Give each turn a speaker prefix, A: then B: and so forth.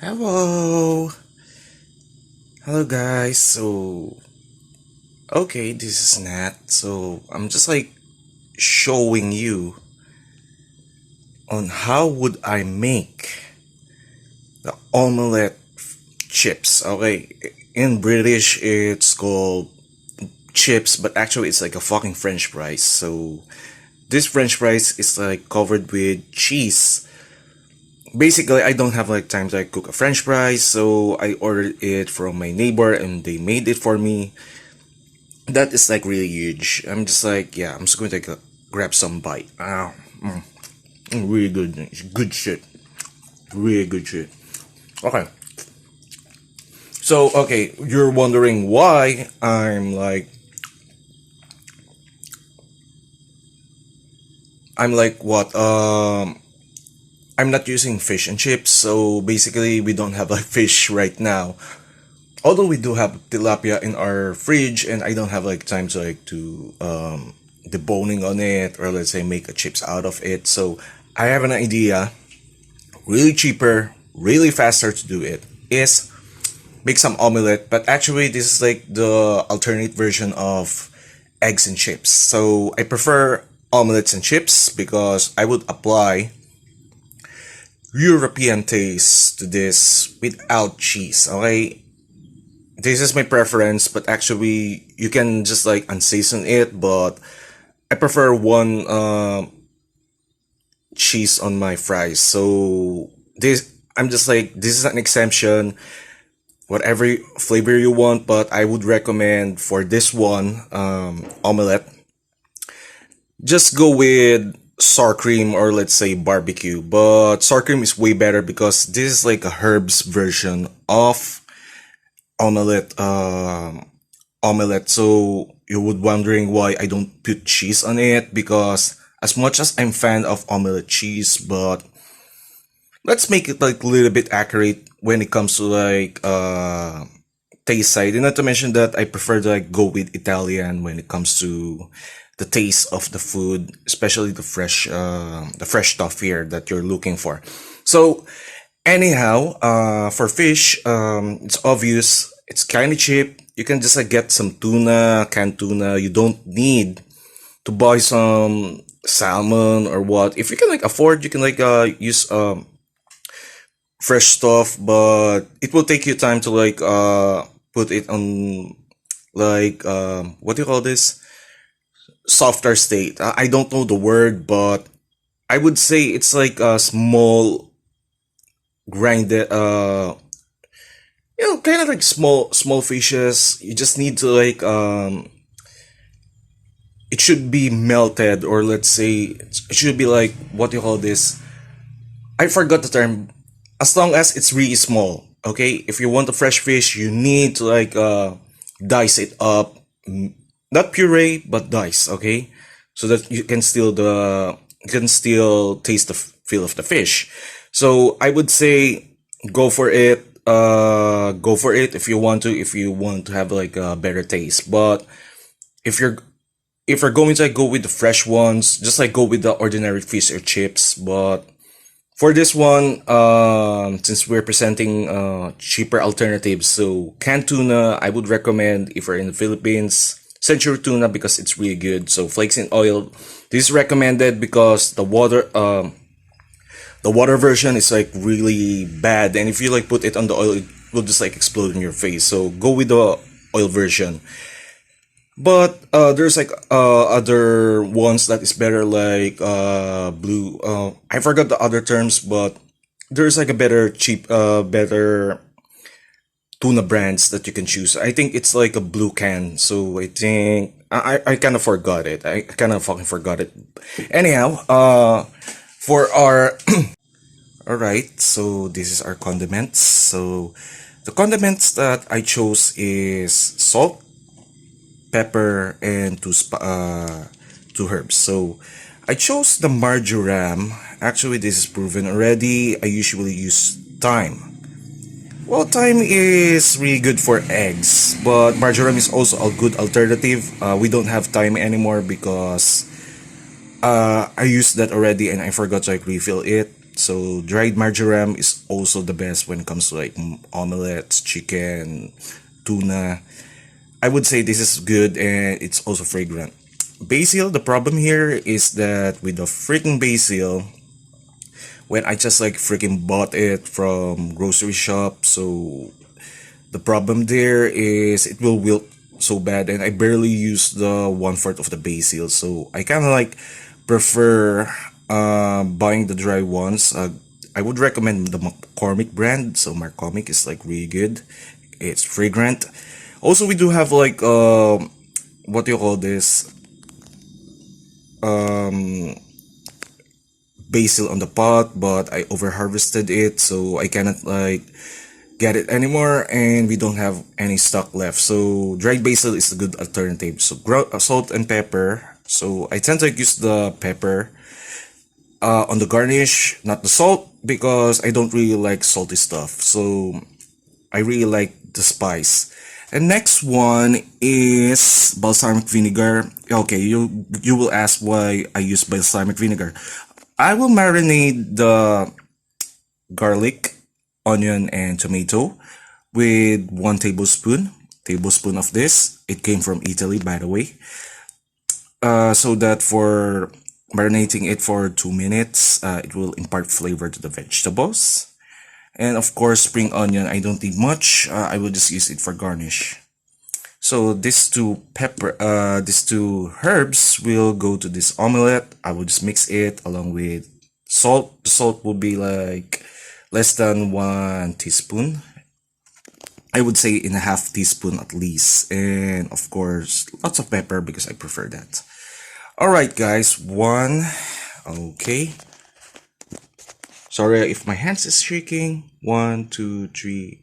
A: Hello. Hello guys. Okay, this is Nat. I'm just like showing you on how would I make the omelette chips. Okay, in British it's called chips, but actually it's like a fucking French fries. So this French fries is like covered with cheese. Basically, I don't have like time to like cook a French fries, so I ordered it from my neighbor and they made it for me. That is like really huge. I'm just like, yeah, I'm just going to grab some bite. Really good, good shit, really good shit. Okay, so okay, you're wondering why I'm like what I'm not using fish and chips, so basically we don't have like fish right now. Although we do have tilapia in our fridge, and I don't have like time to deboning on it, or let's say make a chips out of it. So I have an idea, really cheaper, really faster to do it is make some omelette. But actually, this is like the alternate version of eggs and chips. So I prefer omelets and chips because I would apply European taste to this without cheese. Okay, this is my preference, but actually you can just like unseason it. But I prefer one cheese on my fries. So this I'm just like this is an exemption. Whatever flavor you want, but I would recommend for this one omelette, just go with sour cream or let's say barbecue. But sour cream is way better because this is like a herbs version of omelette. Omelette. So you would wondering why I don't put cheese on it, because as much as I'm fan of omelette cheese, but let's make it like a little bit accurate when it comes to like taste side. And not to mention that I prefer to like go with Italian when it comes to the taste of the food, especially the fresh stuff here that you're looking for. So anyhow, for fish, it's obvious. It's kind of cheap. You can just like get some tuna, canned tuna. You don't need to buy some salmon or what. If you can like afford, you can like use fresh stuff, but it will take you time to like put it on like what do you call this? Softer state. I don't know the word, but I would say it's like a small grinded kind of like small fishes. You just need to like it should be melted, or let's say it should be like what do you call this? I forgot the term. As long as it's really small, okay? If you want a fresh fish, you need to like dice it up. Not puree, but dice, okay? So that you can still taste the feel of the fish. So I would say go for it. Go for it if you want to. If you want to have like a better taste, but if you're if you're going to like, go with the fresh ones, just like go with the ordinary fish or chips. But for this one, since we're presenting cheaper alternatives, so canned tuna, I would recommend if you're in the Philippines, Century Tuna because it's really good. So flakes in oil, this is recommended because the water version is like really bad, and if you like put it on the oil, it will just like explode in your face. So go with the oil version. But there's like other ones that is better, like blue. I forgot the other terms, but there's like a better tuna brands that you can choose. I think it's like a blue can. So I think I kind of forgot it. I kind of fucking forgot it. Anyhow, for our all right. So this is our condiments. So the condiments that I chose is salt, pepper, and two herbs. So I chose the marjoram. Actually, this is proven already. I usually use thyme. Well, thyme is really good for eggs, but marjoram is also a good alternative. We don't have thyme anymore because I used that already and I forgot to like refill it. So dried marjoram is also the best when it comes to like omelets, chicken, tuna. I would say this is good and it's also fragrant. Basil, the problem here is that with the freaking basil, when I just like freaking bought it from grocery shop, so the problem there is it will wilt so bad, and I barely use the 1/4 of the basil, so I kind of like prefer buying the dry ones. I would recommend the McCormick brand. So McCormick is like really good. It's fragrant. Also, we do have like what do you call this? Um, Basil on the pot, but I over harvested it, so I cannot like get it anymore, and we don't have any stock left. So dried basil is a good alternative. So salt and pepper. So I tend to use the pepper on the garnish, not the salt, because I don't really like salty stuff. So I really like the spice. And next one is balsamic vinegar. Okay, you will ask why I use balsamic vinegar. I will marinate the garlic, onion, and tomato with 1 tablespoon of this. It came from Italy, by the way. So that for marinating it for 2 minutes, it will impart flavor to the vegetables. And of course, spring onion, I don't need much. I will just use it for garnish. So these two herbs will go to this omelette. I will just mix it along with salt. The salt will be like less than 1 teaspoon. I would say in a half teaspoon at least. And of course, lots of pepper because I prefer that. Alright guys, okay. Sorry if my hands is shaking. 1, 2, 3.